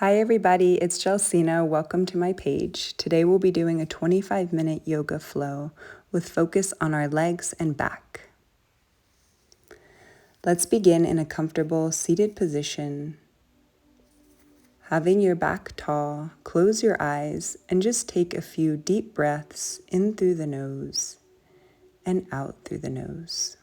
Hi everybody, it's Gelsina. Welcome to my page. Today we'll be doing a 25-minute yoga flow with focus on our legs and back. Let's begin in a comfortable seated position. Having your back tall, close your eyes and just take a few deep breaths in through the nose and out through the nose.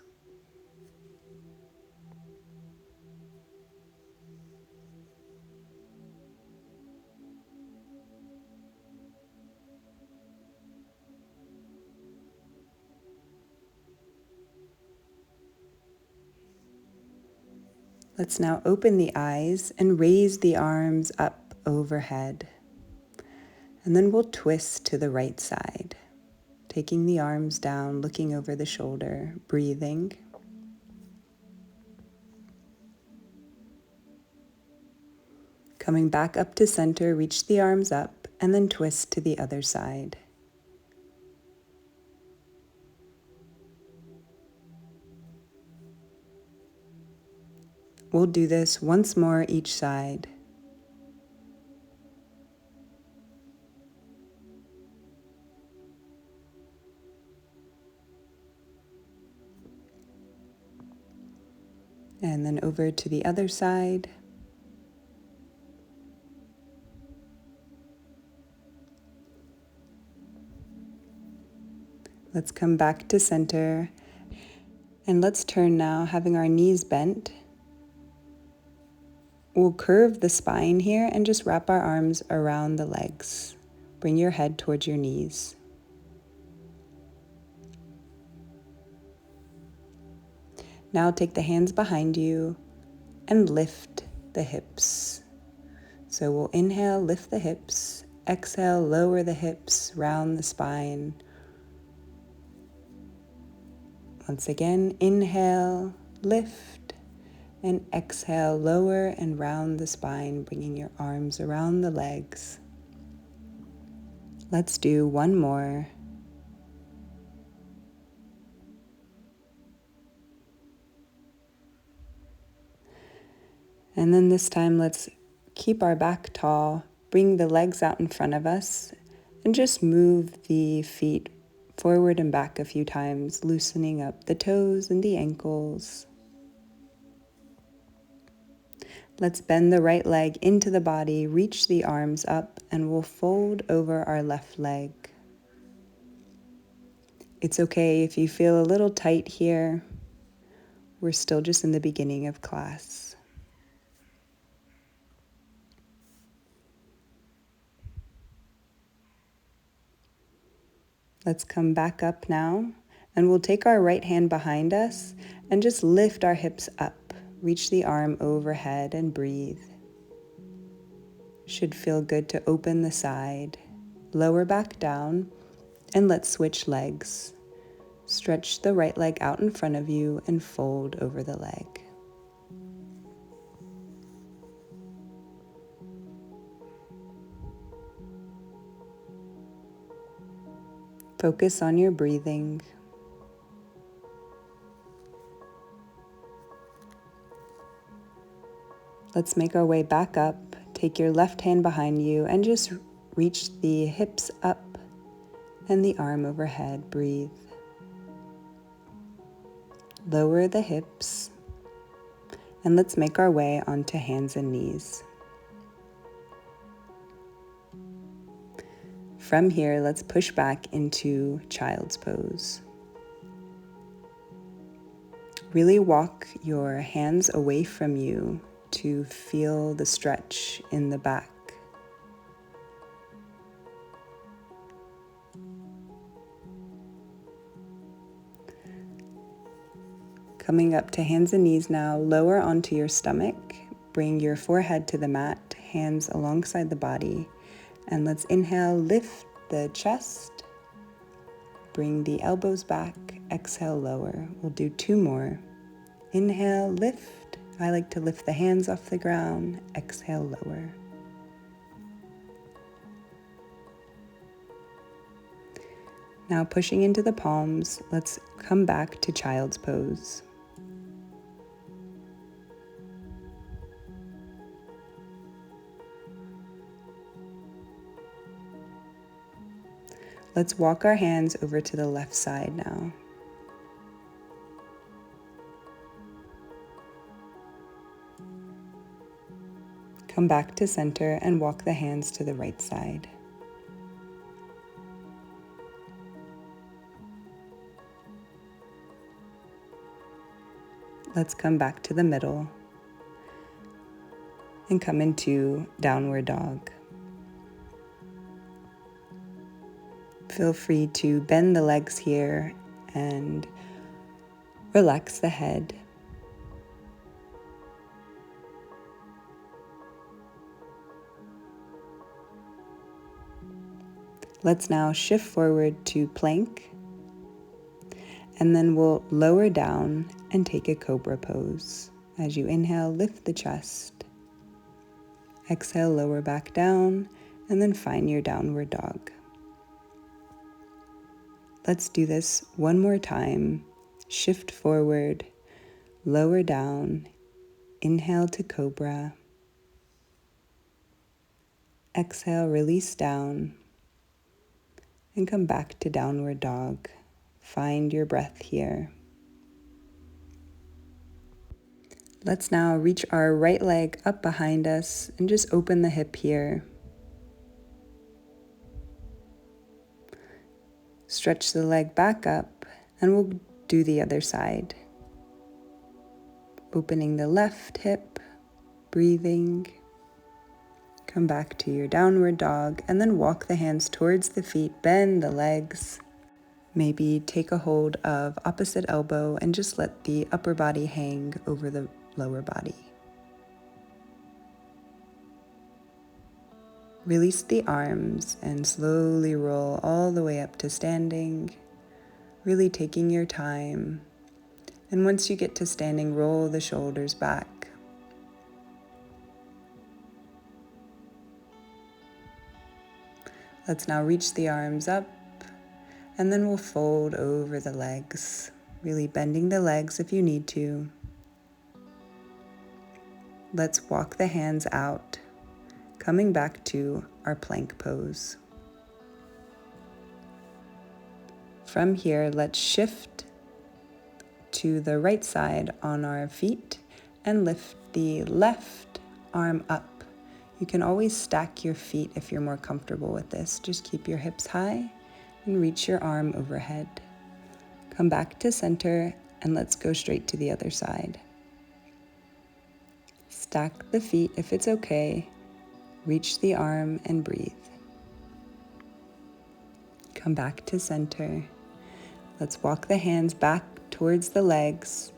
Let's now open the eyes and raise the arms up overhead. And then we'll twist to the right side, taking the arms down, looking over the shoulder, breathing. Coming back up to center, reach the arms up, and then twist to the other side. We'll do this once more each side. And then over to the other side. Let's come back to center. And let's turn now, having our knees bent. We'll curve the spine here and just wrap our arms around the legs. Bring your head towards your knees. Now take the hands behind you and lift the hips. So we'll inhale, lift the hips. Exhale, lower the hips, round the spine. Once again, inhale, lift, and exhale, lower and round the spine, bringing your arms around the legs. Let's do one more. And then this time, let's keep our back tall, bring the legs out in front of us, and just move the feet forward and back a few times, loosening up the toes and the ankles. Let's bend the right leg into the body, reach the arms up, and we'll fold over our left leg. It's okay if you feel a little tight here. We're still just in the beginning of class. Let's come back up now, and we'll take our right hand behind us and just lift our hips up. Reach the arm overhead and breathe. Should feel good to open the side. Lower back down, and let's switch legs. Stretch the right leg out in front of you and fold over the leg. Focus on your breathing. Let's make our way back up. Take your left hand behind you and just reach the hips up and the arm overhead. Breathe. Lower the hips. And let's make our way onto hands and knees. From here, let's push back into child's pose. Really walk your hands away from you to feel the stretch in the back. Coming up to hands and knees now, lower onto your stomach. Bring your forehead to the mat, hands alongside the body. And let's inhale, lift the chest. Bring the elbows back, exhale, lower. We'll do two more. Inhale, lift. I like to lift the hands off the ground. Exhale, lower. Now pushing into the palms, let's come back to child's pose. Let's walk our hands over to the left side now. Come back to center and walk the hands to the right side. Let's come back to the middle and come into downward dog. Feel free to bend the legs here and relax the head. Let's now shift forward to plank, and then we'll lower down and take a cobra pose. As you inhale, lift the chest. Exhale, lower back down, and then find your downward dog. Let's do this one more time. Shift forward, lower down, inhale to cobra. Exhale, release down, and come back to downward dog. Find your breath here. Let's now reach our right leg up behind us and just open the hip here. Stretch the leg back up, and we'll do the other side. Opening the left hip, breathing. Come back to your downward dog, and then walk the hands towards the feet, bend the legs. Maybe take a hold of opposite elbow and just let the upper body hang over the lower body. Release the arms and slowly roll all the way up to standing, really taking your time. And once you get to standing, roll the shoulders back. Let's now reach the arms up, and then we'll fold over the legs, really bending the legs if you need to. Let's walk the hands out, coming back to our plank pose. From here, let's shift to the right side on our feet and lift the left arm up. You can always stack your feet if you're more comfortable with this. Just keep your hips high and reach your arm overhead. Come back to center and let's go straight to the other side. Stack the feet if it's okay. Reach the arm and breathe. Come back to center. Let's walk the hands back towards the legs.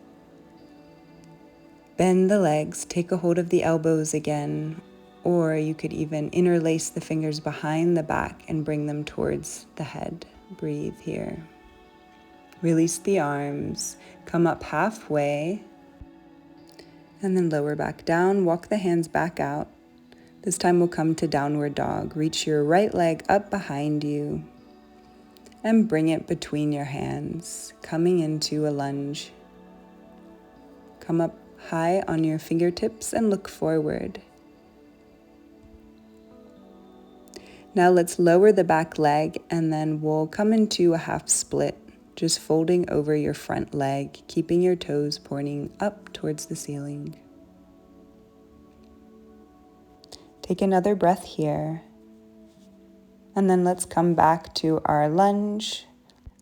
Bend the legs, take a hold of the elbows again, or you could even interlace the fingers behind the back and bring them towards the head. Breathe here. Release the arms, come up halfway, and then lower back down. Walk the hands back out. This time we'll come to downward dog. Reach your right leg up behind you and bring it between your hands, coming into a lunge. Come up high on your fingertips and look forward. Now let's lower the back leg, and then we'll come into a half split, just folding over your front leg, keeping your toes pointing up towards the ceiling. Take another breath here. And then let's come back to our lunge.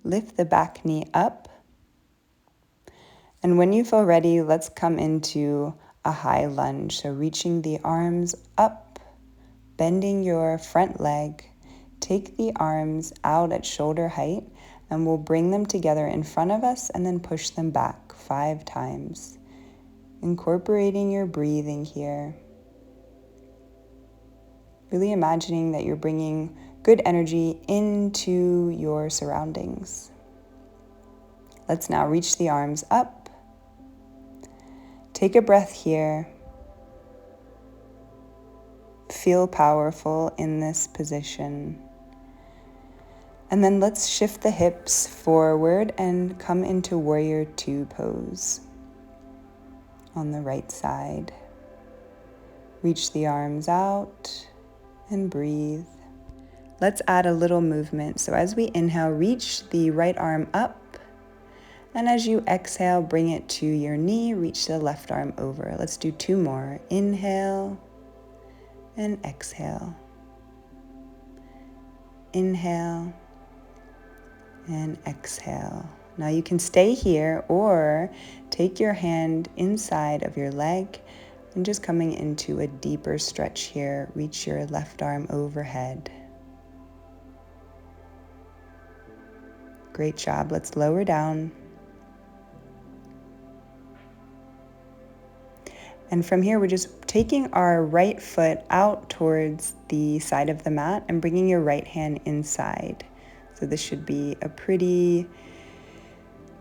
Lift the back knee up. And when you feel ready, let's come into a high lunge. So reaching the arms up, bending your front leg. Take the arms out at shoulder height, and we'll bring them together in front of us and then push them back 5 times. Incorporating your breathing here. Really imagining that you're bringing good energy into your surroundings. Let's now reach the arms up. Take a breath here. Feel powerful in this position. And then let's shift the hips forward and come into Warrior 2 pose on the right side. Reach the arms out and breathe. Let's add a little movement. So as we inhale, reach the right arm up. And as you exhale, bring it to your knee, reach the left arm over. Let's do 2 more. Inhale and exhale. Inhale and exhale. Now you can stay here or take your hand inside of your leg and just coming into a deeper stretch here, reach your left arm overhead. Great job. Let's lower down. And from here, we're just taking our right foot out towards the side of the mat and bringing your right hand inside. So this should be a pretty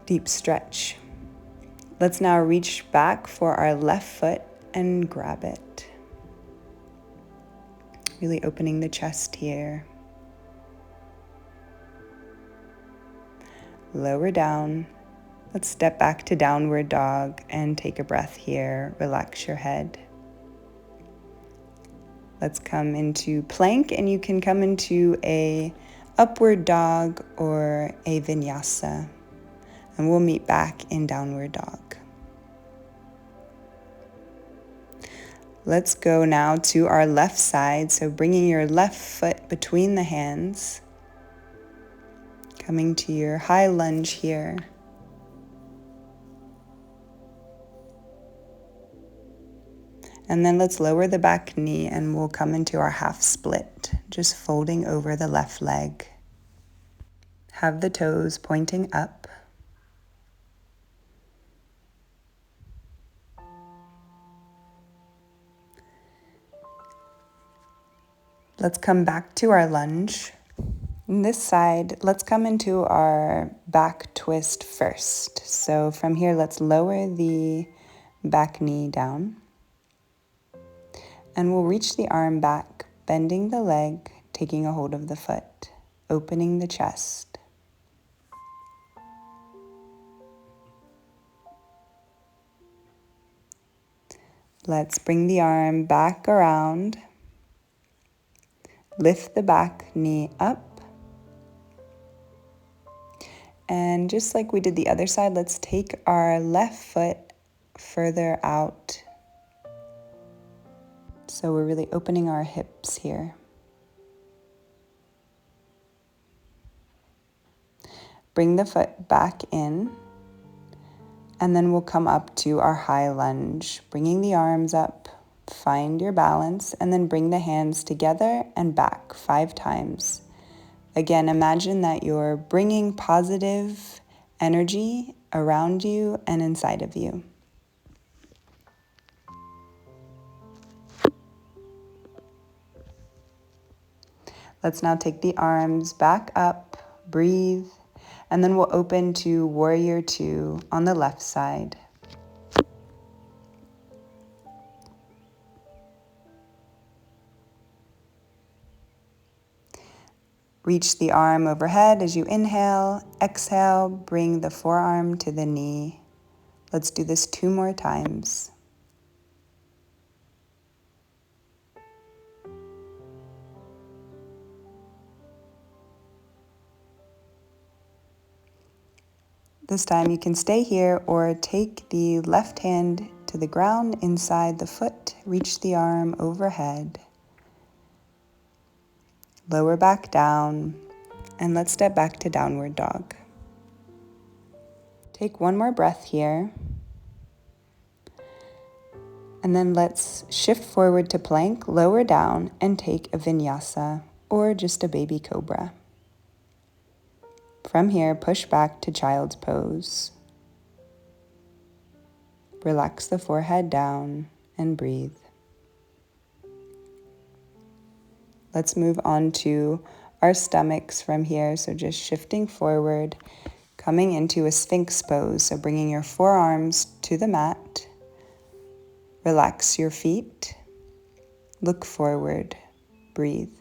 deep stretch. Let's now reach back for our left foot and grab it. Really opening the chest here. Lower down. Let's step back to downward dog and take a breath here. Relax your head. Let's come into plank, and you can come into a upward dog or a vinyasa. And we'll meet back in downward dog. Let's go now to our left side. So bringing your left foot between the hands. Coming to your high lunge here. And then let's lower the back knee and we'll come into our half split, just folding over the left leg. Have the toes pointing up. Let's come back to our lunge. On this side, let's come into our back twist first. So from here, let's lower the back knee down. And we'll reach the arm back, bending the leg, taking a hold of the foot, opening the chest. Let's bring the arm back around. Lift the back knee up. And just like we did the other side, let's take our left foot further out. So we're really opening our hips here. Bring the foot back in. And then we'll come up to our high lunge, bringing the arms up. Find your balance, and then bring the hands together and back 5 times. Again, imagine that you're bringing positive energy around you and inside of you. Let's now take the arms back up, breathe, and then we'll open to Warrior 2 on the left side. Reach the arm overhead as you inhale. Exhale, bring the forearm to the knee. Let's do this 2 more times. This time you can stay here or take the left hand to the ground inside the foot. Reach the arm overhead. Lower back down, and let's step back to downward dog. Take 1 more breath here. And then let's shift forward to plank, lower down, and take a vinyasa or just a baby cobra. From here, push back to child's pose. Relax the forehead down and breathe. Let's move on to our stomachs from here. So just shifting forward, coming into a sphinx pose. So bringing your forearms to the mat. Relax your feet. Look forward. Breathe.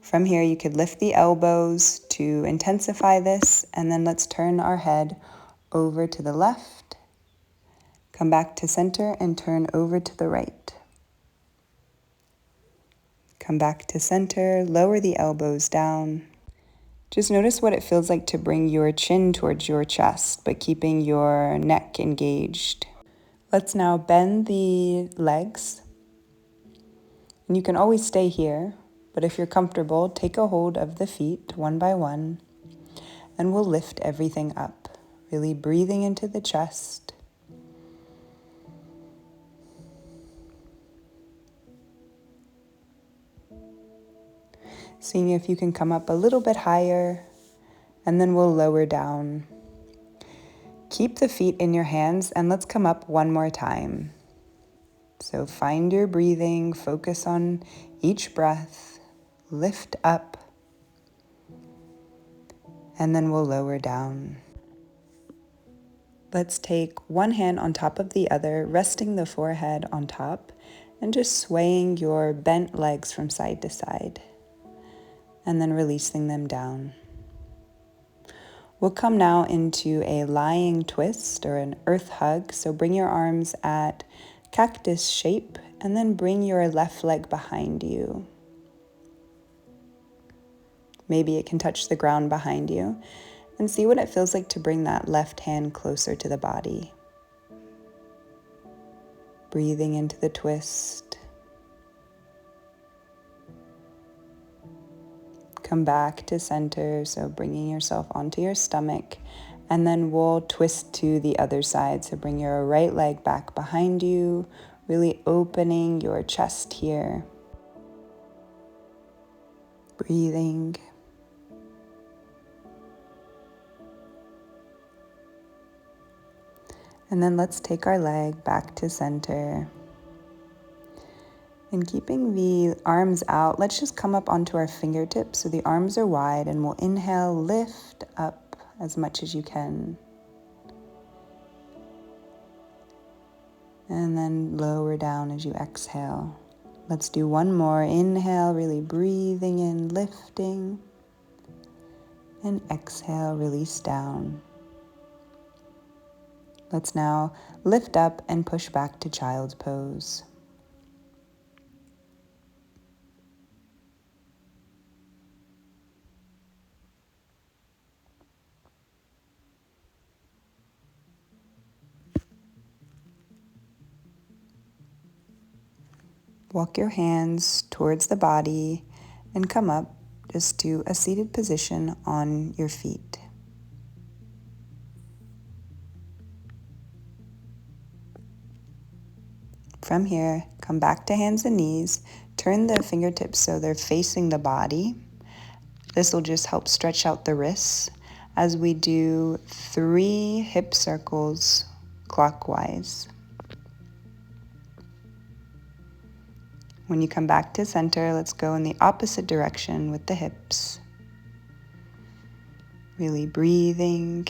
From here, you could lift the elbows to intensify this. And then let's turn our head over to the left. Come back to center and turn over to the right. Come back to center, lower the elbows down. Just notice what it feels like to bring your chin towards your chest, but keeping your neck engaged. Let's now bend the legs. And you can always stay here, but if you're comfortable, take a hold of the feet one by one, and we'll lift everything up, really breathing into the chest. Seeing if you can come up a little bit higher, and then we'll lower down. Keep the feet in your hands, and let's come up one more time. So find your breathing, focus on each breath, lift up, and then we'll lower down. Let's take one hand on top of the other, resting the forehead on top, and just swaying your bent legs from side to side, and then releasing them down. We'll come now into a lying twist or an earth hug, so bring your arms at cactus shape, and then bring your left leg behind you. Maybe it can touch the ground behind you, and see what it feels like to bring that left hand closer to the body. Breathing into the twist. Come back to center, so bringing yourself onto your stomach, and then we'll twist to the other side. So bring your right leg back behind you, really opening your chest here. Breathing. And then let's take our leg back to center. And keeping the arms out, let's just come up onto our fingertips so the arms are wide, and we'll inhale, lift up as much as you can. And then lower down as you exhale. Let's do one more. Inhale, really breathing in, lifting. And exhale, release down. Let's now lift up and push back to child's pose. Walk your hands towards the body and come up just to a seated position on your feet. From here, come back to hands and knees. Turn the fingertips so they're facing the body. This will just help stretch out the wrists as we do 3 hip circles clockwise. When you come back to center, let's go in the opposite direction with the hips. Really breathing.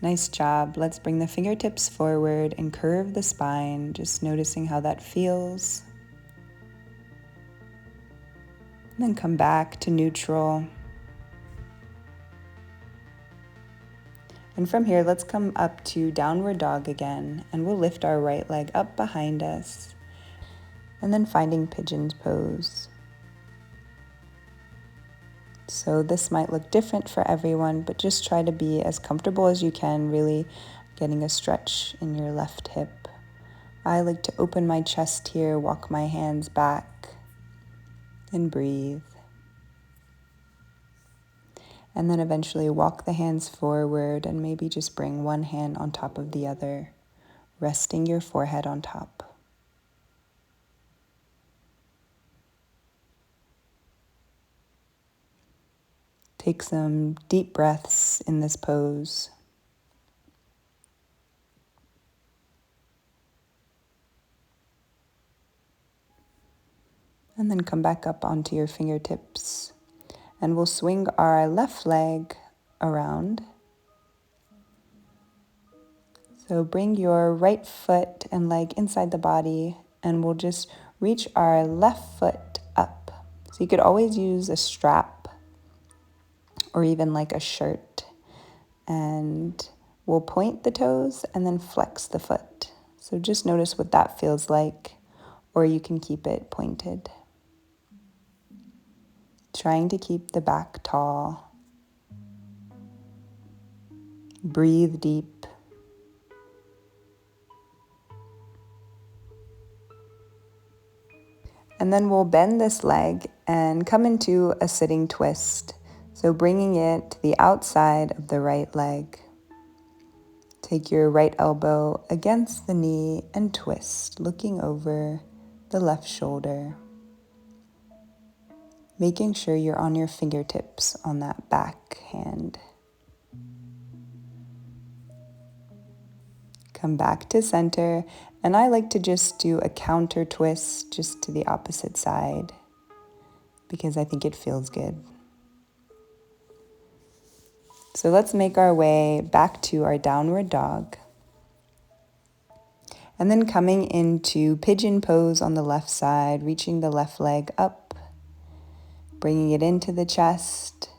Nice job. Let's bring the fingertips forward and curve the spine, just noticing how that feels. And then come back to neutral. And from here, let's come up to downward dog again, and we'll lift our right leg up behind us, and then finding pigeon's pose. So this might look different for everyone, but just try to be as comfortable as you can, really getting a stretch in your left hip. I like to open my chest here, walk my hands back, and breathe. And then eventually walk the hands forward and maybe just bring one hand on top of the other, resting your forehead on top. Take some deep breaths in this pose. And then come back up onto your fingertips. And we'll swing our left leg around. So bring your right foot and leg inside the body, and we'll just reach our left foot up. So you could always use a strap or even like a shirt, and We'll point the toes and then flex the foot. So just notice what that feels like, or you can keep it pointed. Trying to keep the back tall. Breathe deep. And then we'll bend this leg and come into a sitting twist. So bringing it to the outside of the right leg. Take your right elbow against the knee and twist, looking over the left shoulder. Making sure you're on your fingertips on that back hand. Come back to center, and I like to just do a counter twist just to the opposite side because I think it feels good. So let's make our way back to our downward dog. And then coming into pigeon pose on the left side, reaching the left leg up, bringing it into the chest,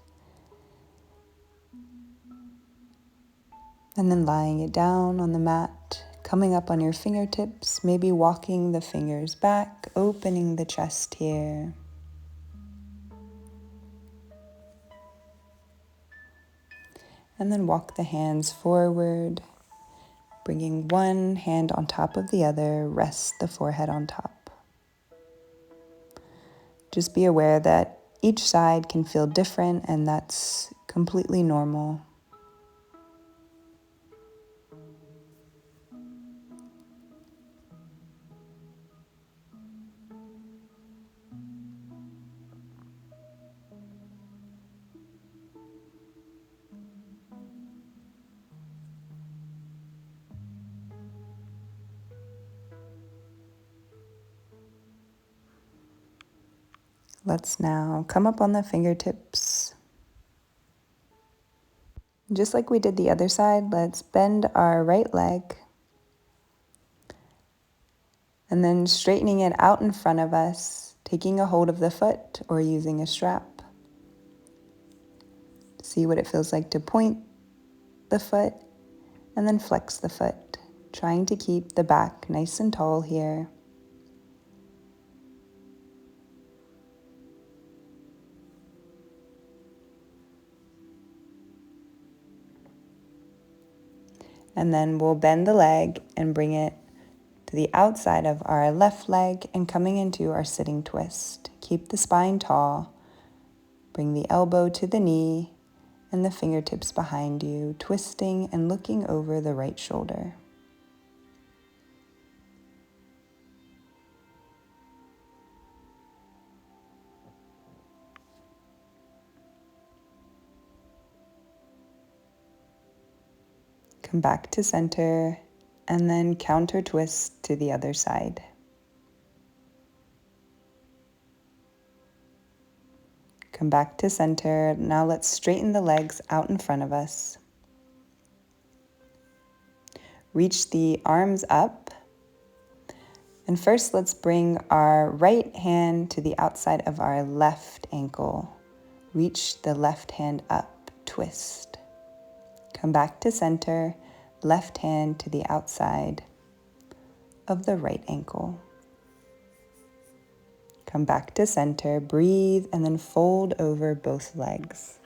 and then lying it down on the mat, coming up on your fingertips, maybe walking the fingers back, opening the chest here. And then walk the hands forward, bringing one hand on top of the other, rest the forehead on top. Just be aware that each side can feel different, and that's completely normal. Let's now come up on the fingertips. Just like we did the other side, let's bend our right leg. And then straightening it out in front of us, taking a hold of the foot or using a strap. See what it feels like to point the foot and then flex the foot, trying to keep the back nice and tall here. And then we'll bend the leg and bring it to the outside of our left leg and coming into our sitting twist. Keep the spine tall. Bring the elbow to the knee and the fingertips behind you, twisting and looking over the right shoulder. Come back to center and then counter twist to the other side. Come back to center. Now let's straighten the legs out in front of us. Reach the arms up. And first let's bring our right hand to the outside of our left ankle. Reach the left hand up, twist. Come back to center, left hand to the outside of the right ankle. Come back to center, breathe, and then fold over both legs.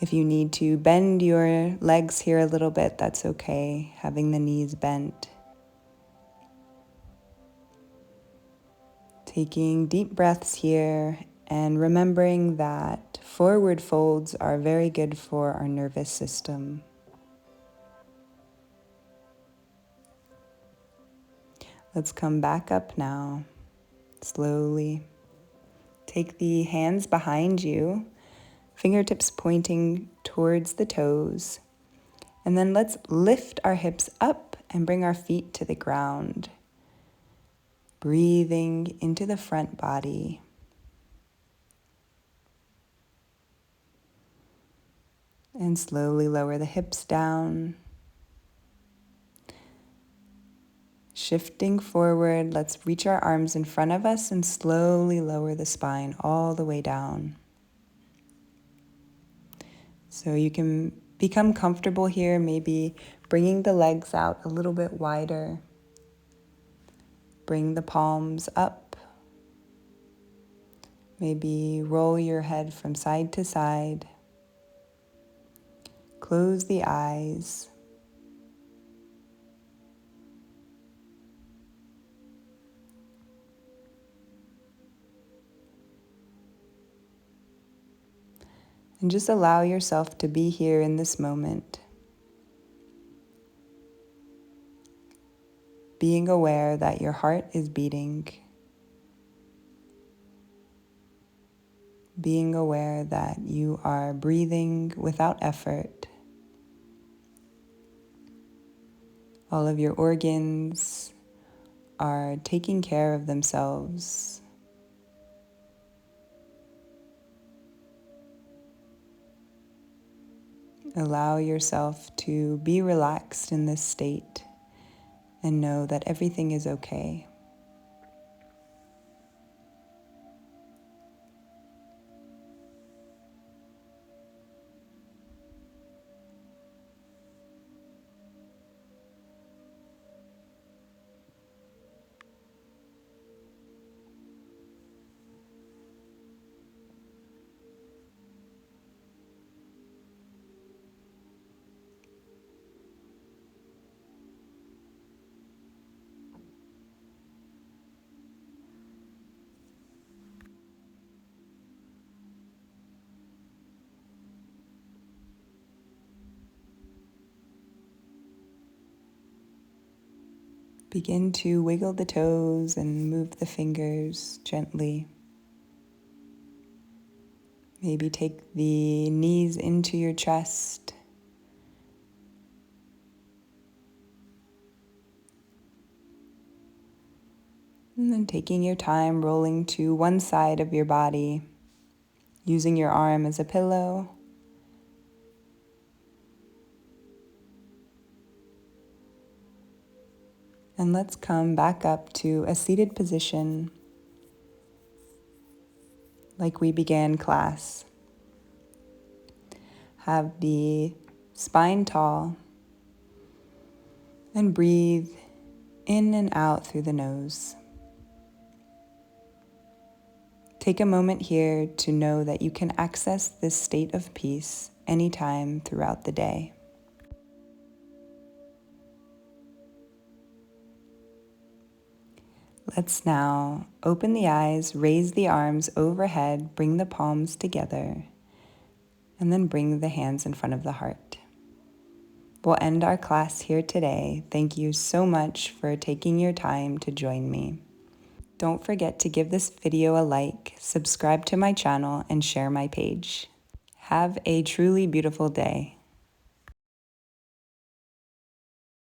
If you need to bend your legs here a little bit, that's okay, having the knees bent. Taking deep breaths here and remembering that forward folds are very good for our nervous system. Let's come back up now, slowly. Take the hands behind you, fingertips pointing towards the toes. And then let's lift our hips up and bring our feet to the ground. Breathing into the front body. And slowly lower the hips down. Shifting forward, let's reach our arms in front of us and slowly lower the spine all the way down. So you can become comfortable here, maybe bringing the legs out a little bit wider. Bring the palms up. Maybe roll your head from side to side. Close the eyes. And just allow yourself to be here in this moment. Being aware that your heart is beating. Being aware that you are breathing without effort. All of your organs are taking care of themselves. Allow yourself to be relaxed in this state and know that everything is okay. Begin to wiggle the toes and move the fingers gently. Maybe take the knees into your chest. And then taking your time, rolling to one side of your body, using your arm as a pillow. And let's come back up to a seated position like we began class. Have the spine tall and breathe in and out through the nose. Take a moment here to know that you can access this state of peace anytime throughout the day. Let's now open the eyes, raise the arms overhead, bring the palms together, and then bring the hands in front of the heart. We'll end our class here today. Thank you so much for taking your time to join me. Don't forget to give this video a like, subscribe to my channel, and share my page. Have a truly beautiful day.